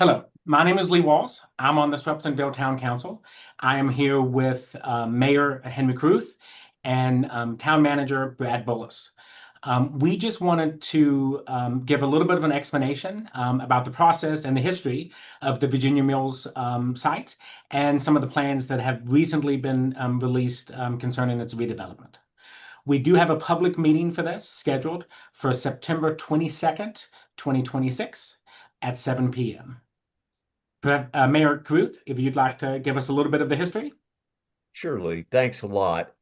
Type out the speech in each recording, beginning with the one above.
Hello, my name is Lee Walls. I'm on the Swepsonville Town Council. I am here with Mayor Henry Kruth and Town Manager Brad Bullis. We just wanted to give a little bit of an explanation about the process and the history of the Virginia Mills site and some of the plans that have recently been released concerning its redevelopment. We do have a public meeting for this scheduled for September 22nd, 2026 at 7 p.m. Mayor Kruth, if you'd like to give us a little bit of the history. Surely. Thanks a lot.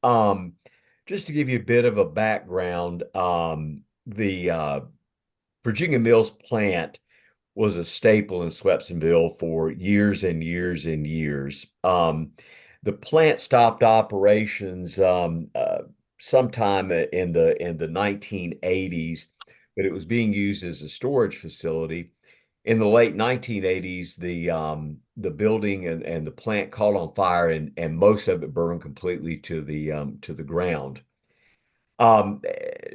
Just to give you a bit of a background, the Virginia Mills plant was a staple in Swepsonville for years and years and years. The plant stopped operations sometime in the 1980s, but it was being used as a storage facility. In the late 1980s, the building and the plant caught on fire, and most of it burned completely to the ground. Um,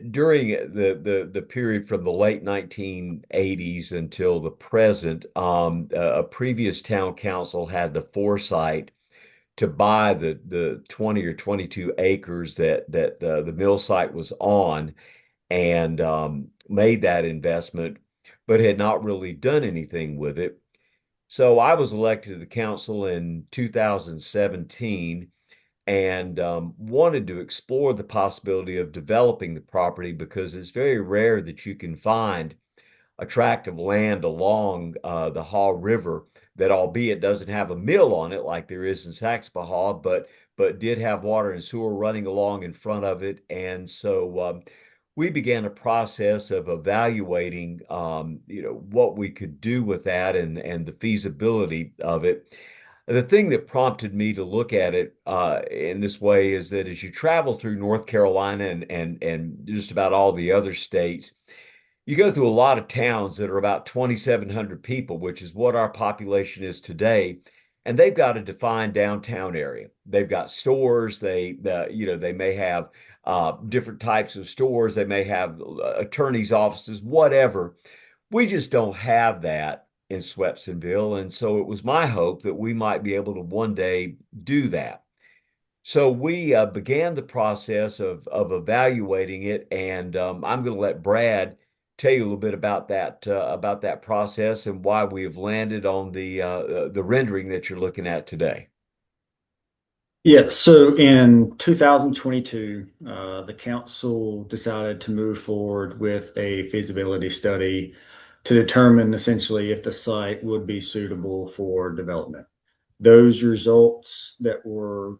During the period from the late 1980s until the present, a previous town council had the foresight to buy the 20 or 22 acres that the mill site was on, and made that investment, but had not really done anything with it. So I was elected to the council in 2017 and wanted to explore the possibility of developing the property because it's very rare that you can find a tract of land along the Haw River that, albeit doesn't have a mill on it like there is in Saxapahaw, but did have water and sewer running along in front of it. And so we began a process of evaluating, what we could do with that and the feasibility of it. The thing that prompted me to look at it in this way is that as you travel through North Carolina and just about all the other states, you go through a lot of towns that are about 2,700 people, which is what our population is today, and they've got a defined downtown area. They've got stores. They may have different types of stores. They may have attorneys' offices, whatever. We just don't have that in Swepsonville, and so it was my hope that we might be able to one day do that. So we began the process of evaluating it, and I'm going to let Brad tell you a little bit about that process and why we have landed on the rendering that you're looking at today. Yeah, so in 2022, the council decided to move forward with a feasibility study to determine essentially if the site would be suitable for development. Those results that were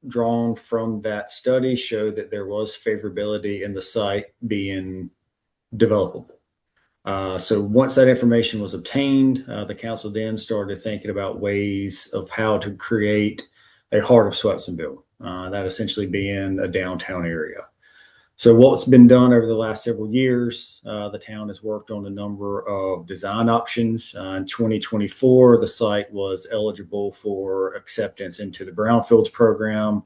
drawn from that study showed that there was favorability in the site being developable. So once that information was obtained, the council then started thinking about ways of how to create a heart of Swepsonville, that essentially being a downtown area. So what's been done over the last several years, the town has worked on a number of design options. In 2024, the site was eligible for acceptance into the Brownfields program.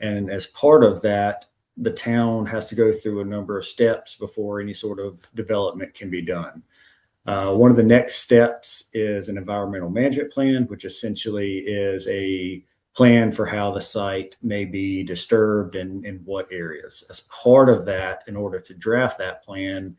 And as part of that, the town has to go through a number of steps before any sort of development can be done. One of the next steps is an environmental management plan, which essentially is a plan for how the site may be disturbed and in what areas. As part of that, in order to draft that plan,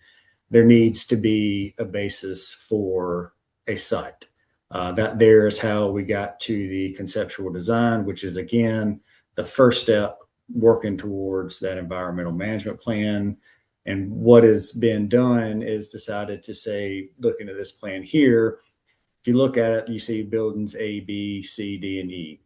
there needs to be a basis for a site. That there is how we got to the conceptual design, which is again the first step working towards that environmental management plan. And what has been done is decided to say, looking at this plan here, if you look at it, you see buildings A, B, C, D, and E.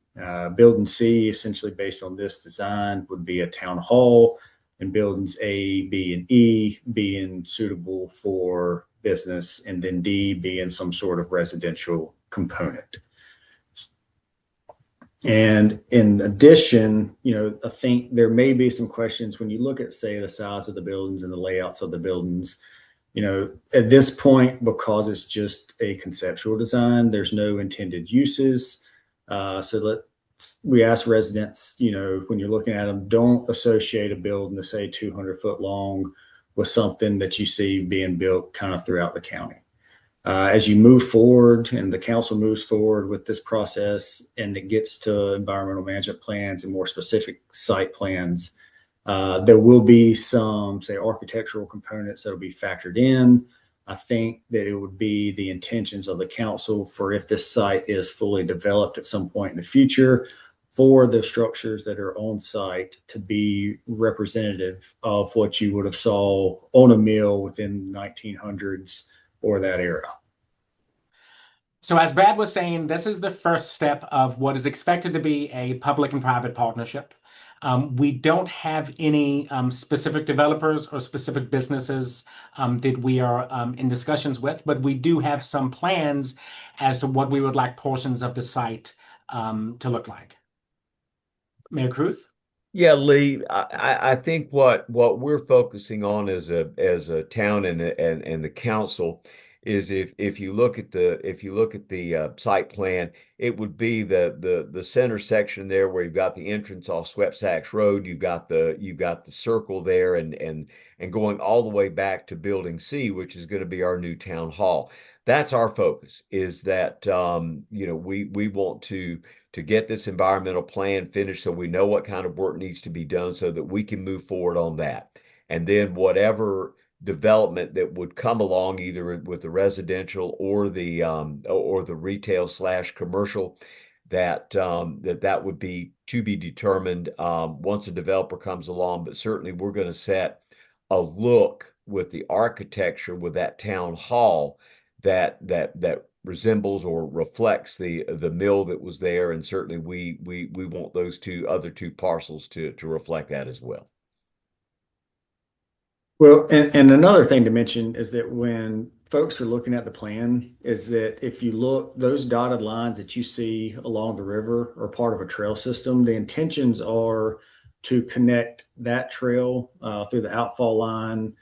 Building C, essentially based on this design, would be a town hall, and buildings A, B, and E being suitable for business, and then D being some sort of residential component. And in addition, I think there may be some questions when you look at, say, the size of the buildings and the layouts of the buildings. At this point, because it's just a conceptual design, there's no intended uses. So we ask residents, when you're looking at them, don't associate a building to say 200 foot long with something that you see being built kind of throughout the county. As you move forward and the council moves forward with this process and it gets to environmental management plans and more specific site plans, there will be some, say, architectural components that will be factored in. I think that it would be the intentions of the council for if this site is fully developed at some point in the future, for the structures that are on site to be representative of what you would have saw on a mill within 1900s or that era. So as Brad was saying, this is the first step of what is expected to be a public and private partnership. We don't have any specific developers or specific businesses that we are in discussions with, but we do have some plans as to what we would like portions of the site to look like. Mayor Cruz? Yeah, Lee, I think what we're focusing on as a town and the council is if you look at the site plan, it would be the center section there where you've got the entrance off Swepsonville Road, you've got the circle there and going all the way back to Building C, which is going to be our new town hall. That's our focus, is that we want to get this environmental plan finished so we know what kind of work needs to be done so that we can move forward on that. And then whatever development that would come along, either with the residential or the retail slash commercial, that would be to be determined once a developer comes along. But certainly we're going to set a look with the architecture with that town hall that resembles or reflects the mill that was there, and certainly we want those other two parcels to reflect that as well. Well, and another thing to mention is that when folks are looking at the plan, is that if you look, those dotted lines that you see along the river are part of a trail system. The intentions are to connect that trail through the outfall line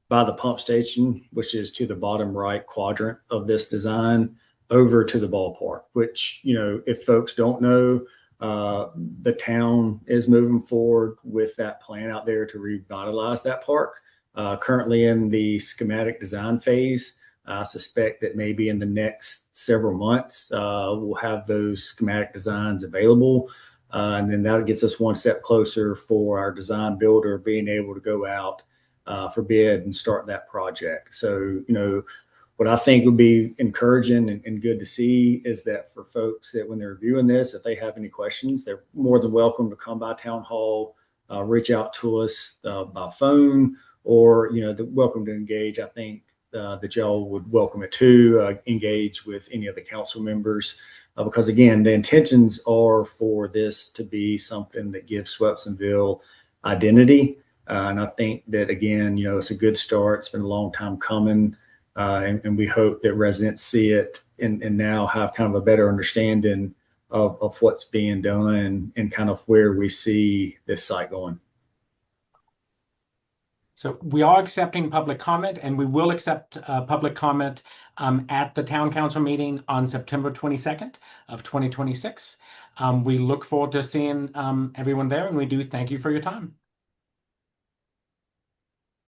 by the pump station, which is to the bottom right quadrant of this design, over to the ballpark, which, if folks don't know, the town is moving forward with that plan out there to revitalize that park. Currently in the schematic design phase. I suspect that maybe in the next several months, we'll have those schematic designs available. And then that gets us one step closer for our design builder being able to go out for bid and start that project. So, what I think would be encouraging and good to see is that for folks that when they're reviewing this, if they have any questions, they're more than welcome to come by town hall, reach out to us by phone, or they're welcome to engage. I think that y'all would welcome it too, engage with any of the council members, because again, the intentions are for this to be something that gives Swepsonville identity. And I think that, again, it's a good start. It's been a long time coming. And we hope that residents see it and now have kind of a better understanding of what's being done and kind of where we see this site going. So we are accepting public comment, and we will accept public comment at the town council meeting on September 22nd of 2026. We look forward to seeing everyone there, and we do thank you for your time.